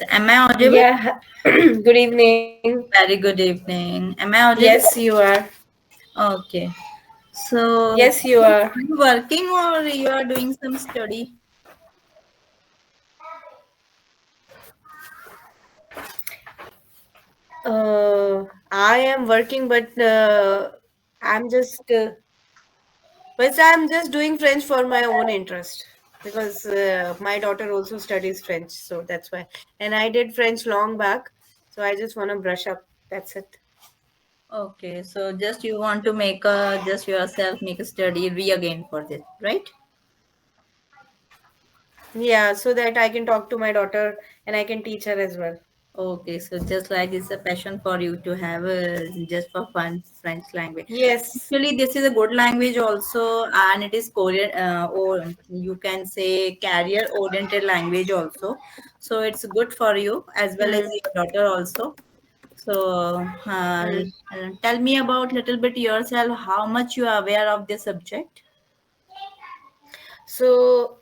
Am I audible? Yeah. Good evening. Very good evening. Am I audible? Yes, you are. Okay. So, Yes, you are. are you working or you are doing some study? I am working, but I'm just, but I'm just doing French for my own interest because my daughter also studies French, so that's why. And I did French long back, so I just want to brush up. That's it. Okay. So just you want to make just yourself make a study re again for this, right? Yeah, so that I can talk to my daughter and I can teach her as well. Okay, so just like it's a passion for you to have just for fun French language. Yes. Actually, this is a good language also, and it is Korean, or you can say career-oriented language also. So it's good for you as well as Hmm. your daughter also. So Hmm. tell me about little bit yourself. How much you are aware of this subject? So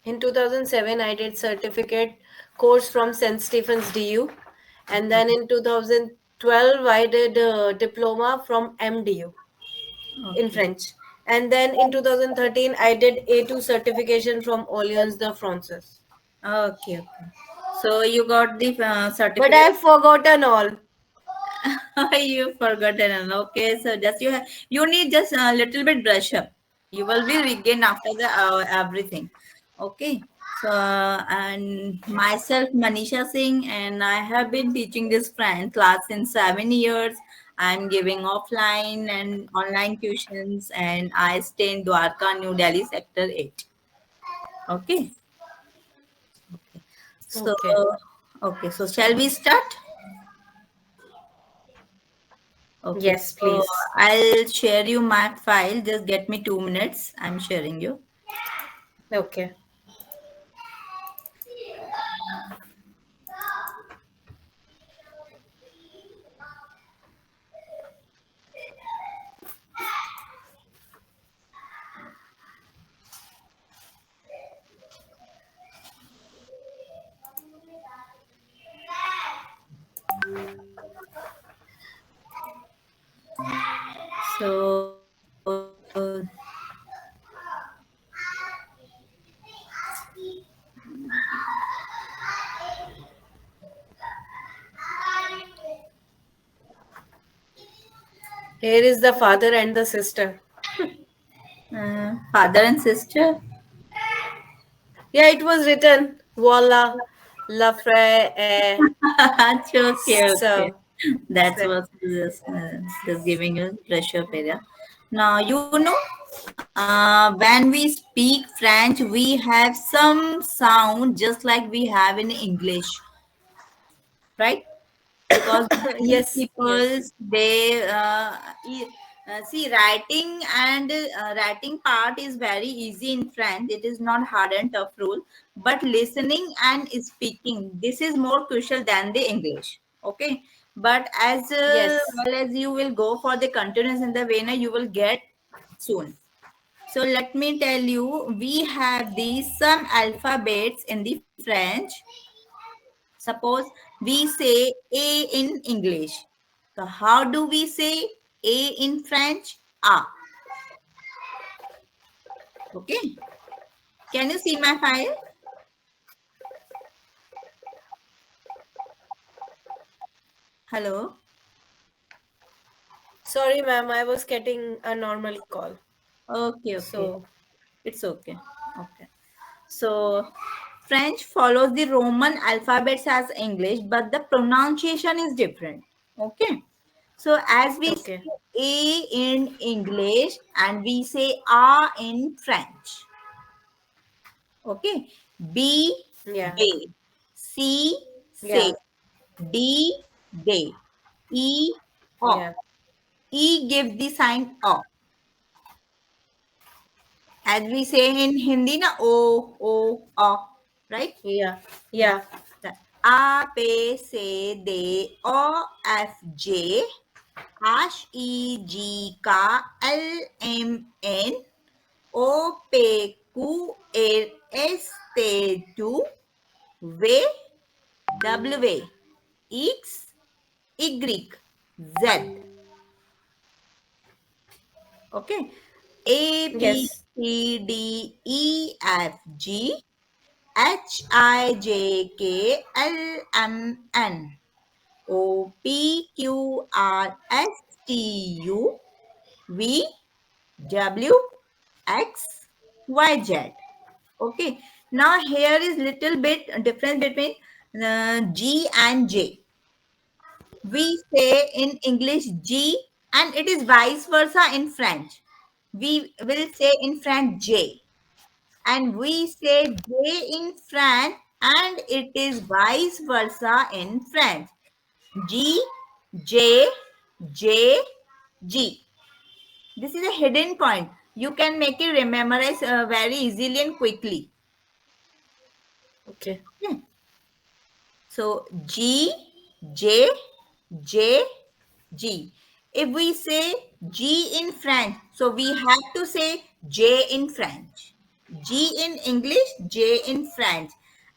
in 2007, I did certificate course from St. Stephen's DU, and then in 2012, I did a diploma from MDU in Okay, French, and then in 2013, I did A2 certification from Alliance de France. okay, okay. So you got the But certificate. I've forgotten all. You forgotten. Okay, so just you need just a little bit brush up. You will be regain after the everything. Okay. So and myself Manisha Singh, and I have been teaching this French class in 7 years. I'm giving offline and online tuitions, and I stay in Dwarka, New Delhi, Sector 8. Okay. So Okay. okay. So shall we start? Okay, Yes, so please. I'll share you my file. Just get me 2 minutes. I'm sharing you. Okay. So Here is the father and the sister. father and sister. Yeah, it was written. Voila, la frère. Okay, okay. So, That's what just giving you pressure area. Now you know, when we speak French, we have some sound just like we have in English, right? Because many yes, people yes, they see writing part is very easy in French. It is not hard and tough rule, but listening and speaking, this is more crucial than the English. Okay, but as yes. well as you will go for the continuous in the way now you will get soon. So let me tell you, we have these some alphabets in the French. Suppose we say A in English. So how do we say A in French? A. Okay. Can you see my file? Hello. Sorry, ma'am, I was getting a normal call. Okay, okay. So, It's okay. Okay. So French follows the Roman alphabets as English, but the pronunciation is different. Okay. So as we say okay. A in English and we say A in French. Okay. B, Yeah, they. C, say. yeah, D, they. E, o. yeah, E gives the sign O. As we say in Hindi, na O, right? yeah, Yeah. yeah, A, B, C, D, O, F, G, H, E, G, K, L, M, N, O, P, Q, Estetu, way, W, X, Y, Z. Okay. A, B, Yes. C, D, E, F, G, H, I, J, K, L, M, N, O, P, Q, R, S, T, U, V, W, X, Y, Z. Okay. Now here is little bit difference between G and J. We say in English G and it is vice versa in French. We will say in French J and we say J in French and it is vice versa in French. G, J, J, G. This is a hidden point. You can make it memorize very easily and quickly. Okay. Okay. So G, J, J, G. If we say G in French, so we have to say J in French. G in English, J in French.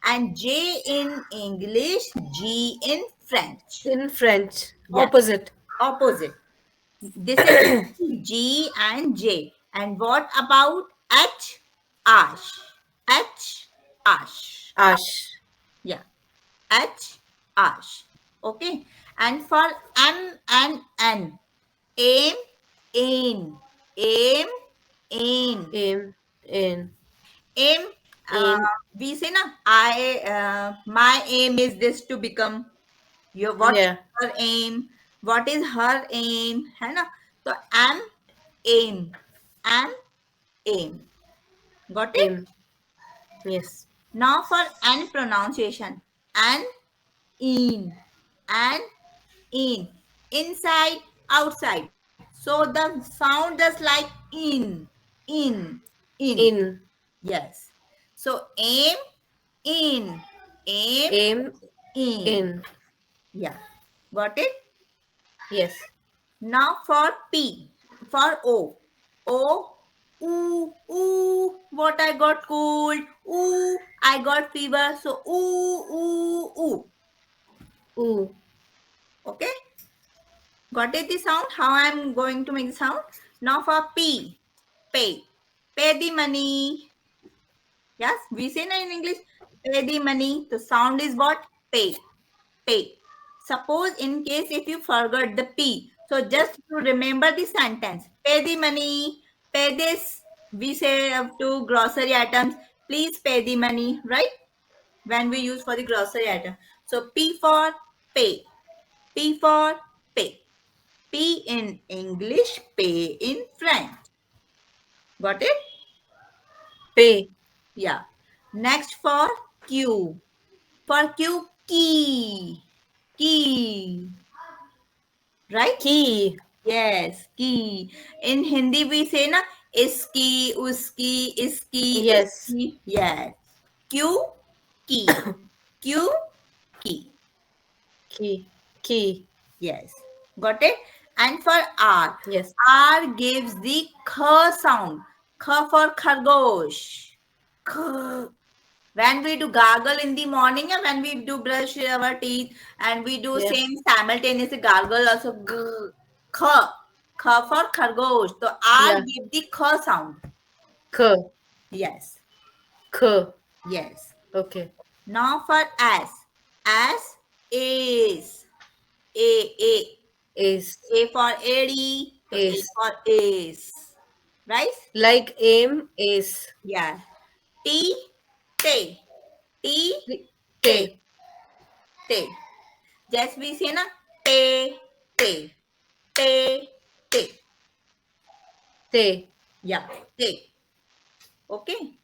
And J in English, G in French. In French. Yeah, Opposite. opposite. This is G and J. And what about H? Ash. H, ash. Ash. Yeah. H, ash. Okay. And for M and N, aim, aim, aim, aim, Aim. In. aim. Aim. We say na, my aim is this to become. Your what's Yeah. her aim? What is her aim? है ना? So am, aim, am, aim. Got it? Aim. Yes. Now for N pronunciation. An, in, and in, inside, outside. So the sound just like in, in. In. Yes. So aim, in, aim, Aim. in. In. Yeah. Got it? Yes. Now for P, for O. O, ooh, ooh, what I got cold. Ooh, I got fever. So ooh, ooh, ooh. Ooh. Okay? Got it the sound? How I'm going to make the sound? Now for P, pay. Pay the money. Yes, we say in English, pay the money. The sound is what? Pay. Pay. Suppose in case if you forgot the P, so just to remember the sentence, pay the money, pay this. We say to grocery items, please pay the money, right? When we use for the grocery item. So P for pay. P for pay. P in English, pay in French. Got it? Pay. Yeah. Next for Q. For Q, key. Key. Right? Key. Yes, key. In Hindi we say na iski, uski, iski, Yes. uski. Yes. Q, key. Q, key. Key. Key. Yes. Got it? And for R, Yes. R gives the kh sound. Kh for khargosh. Kh. When we do gargle in the morning and when we do brush our teeth and we do Yeah. same simultaneously gargle also kh. Kh for khargosh. So R Yeah. give the kh sound. K. Yes. K. Yes. Okay. Now for S. S is A. Is. A for Airy, so A Is. for Ace. Right? Like aim. Is. Yeah. T, T. T, T. Tay. T. Just we say na T, T. T, T. Tay. Yeah. T. Okay.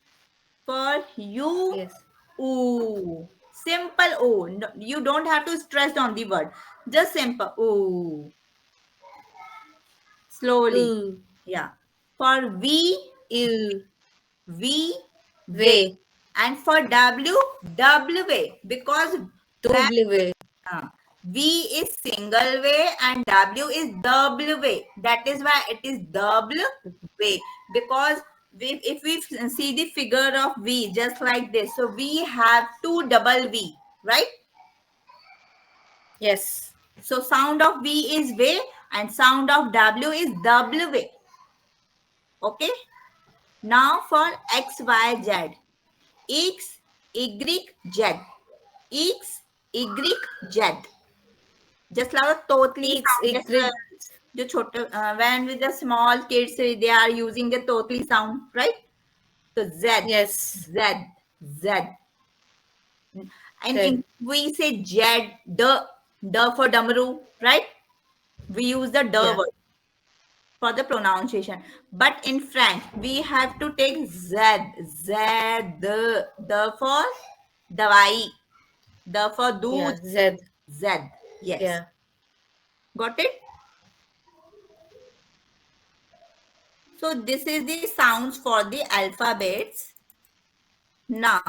For you, Yes. ooh. Simple ooh. No, you don't have to stress on the word. Just simple ooh. Slowly. Ooh. Yeah. For Ew. V, way. Way. And for W, W way. Because when, Double way. V is single way and W is double way. That is why it is double way. Because if we see the figure of V just like this, so we have two double V, right? Yes. So sound of V is V and sound of W is W. Okay. Now for X, Y, Z. X, Y, Z. X, Y, Z. Just like a totally X, sound. Just Y. the छोटे, when with the small kids, they are using the totally sound, right? So Z, Yes. Z, Z. And Z. we say Z, the for Damaru, right? We use the the Yeah. word for the pronunciation. But in French, we have to take Z, Z, the for dawai, the for Yeah. doodh, Z. Z. Yes. Yeah. Got it? So this is the sounds for the alphabets. Now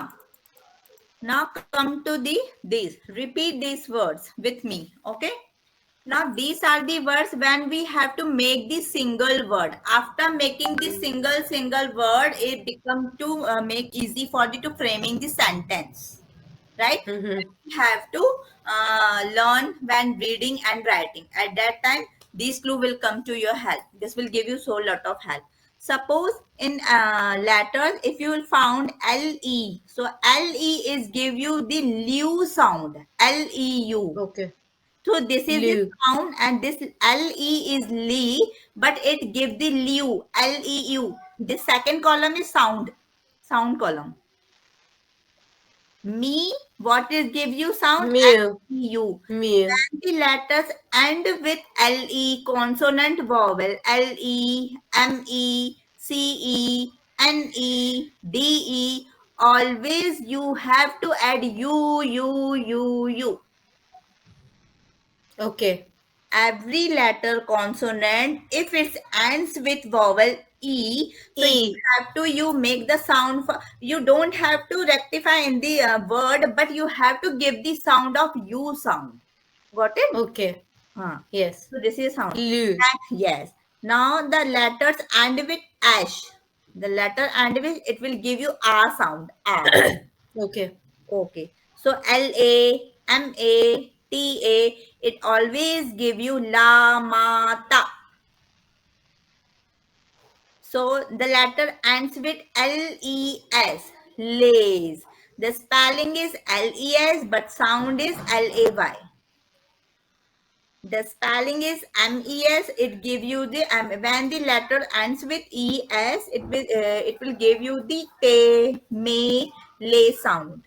come to these. Repeat these words with me. Okay. Now these are the words when we have to make the single word. After making the single word, it become to make easy for you to framing the sentence, right? Mm-hmm. We have to learn when reading and writing. At that time, these clue will come to your help. This will give you so lot of help. Suppose in letters, if you will found LE, so LE is give you the LEU sound. LEU. Okay. So this is the Lu. sound and this LE is Lee, but it gives the Liu, LEU. The second column is sound column. Me, what is give you sound? Mew. LEU. Mew. When the letters end with LE, consonant vowel, LE, ME, CE, NE, DE, always you have to add U. Okay. Every letter consonant, if it ends with vowel E, so you E. have to you make the sound for, you don't have to rectify in the word, but you have to give the sound of U sound. Got it? Okay. Huh. Yes. So this is sound. Lu. Yes. Now the letters end with ash. The letter end with, it will give you R sound. R. Okay. Okay. So LAMATA, it always give you la ma ta. So the letter ends with LES, lays. The spelling is LES, but sound is LAY. The spelling is MES. It give you the when the letter ends with ES, it will give you the te, me, lay sound.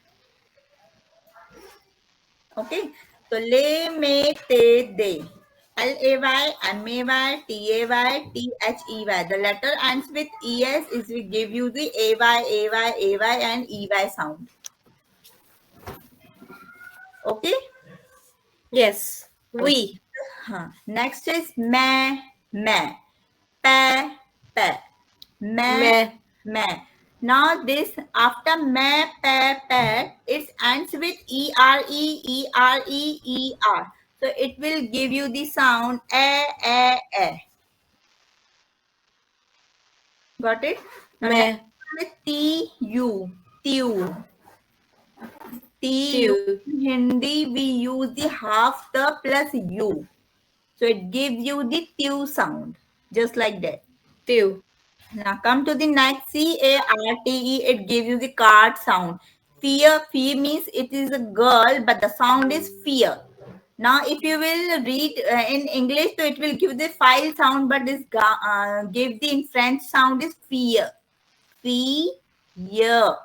Okay, so le, me, te, de. LAY, MAY, THEY. The letter ends with ES is we give you the AY, and EY sound. Okay. Yes. Okay. We. Next is me, pe, pe, me, Me. me. Now this after me, pe, it ends with ER. So it will give you the sound a. Got it? Now next Me. one is TU. TU. TU. Tu. In Hindi we use the half the plus U. So it gives you the TU sound. Just like that. Tu. Now come to the next CARTE. It gives you the card sound. Fear means it is a girl, but the sound is fear. Now, if you will read in English, so it will give the file sound, but this give the in French sound is fear. Fear.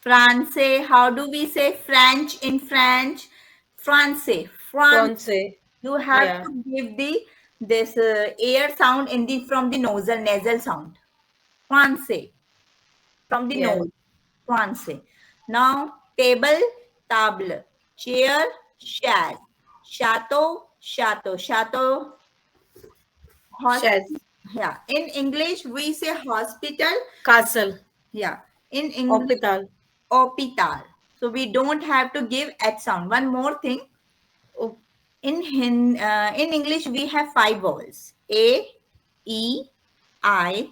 France. How do we say French in French? France. France. Francais. You have Yeah. to give the this air sound in the from the nasal sound. France from the Yeah. nose. France. Now table, table, chair, chair, chateau, Chess. hospital. Yeah. In English we say hospital. Castle. Yeah. In English, Hospital. hospital. So we don't have to give H sound. One more thing. Oh, In English, we have five vowels: A, E, I,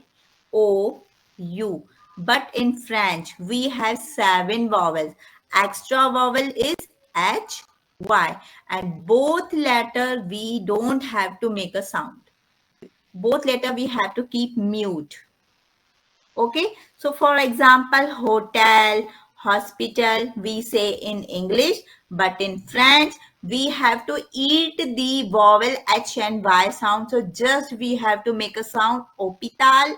O, U. But in French, we have 7 vowels. Extra vowel is H, Y. And both letter we don't have to make a sound. Both letter we have to keep mute. Okay, so for example, hotel, hospital, we say in English, but in French, we have to eat the vowel H and Y sound. So just we have to make a sound, hôpital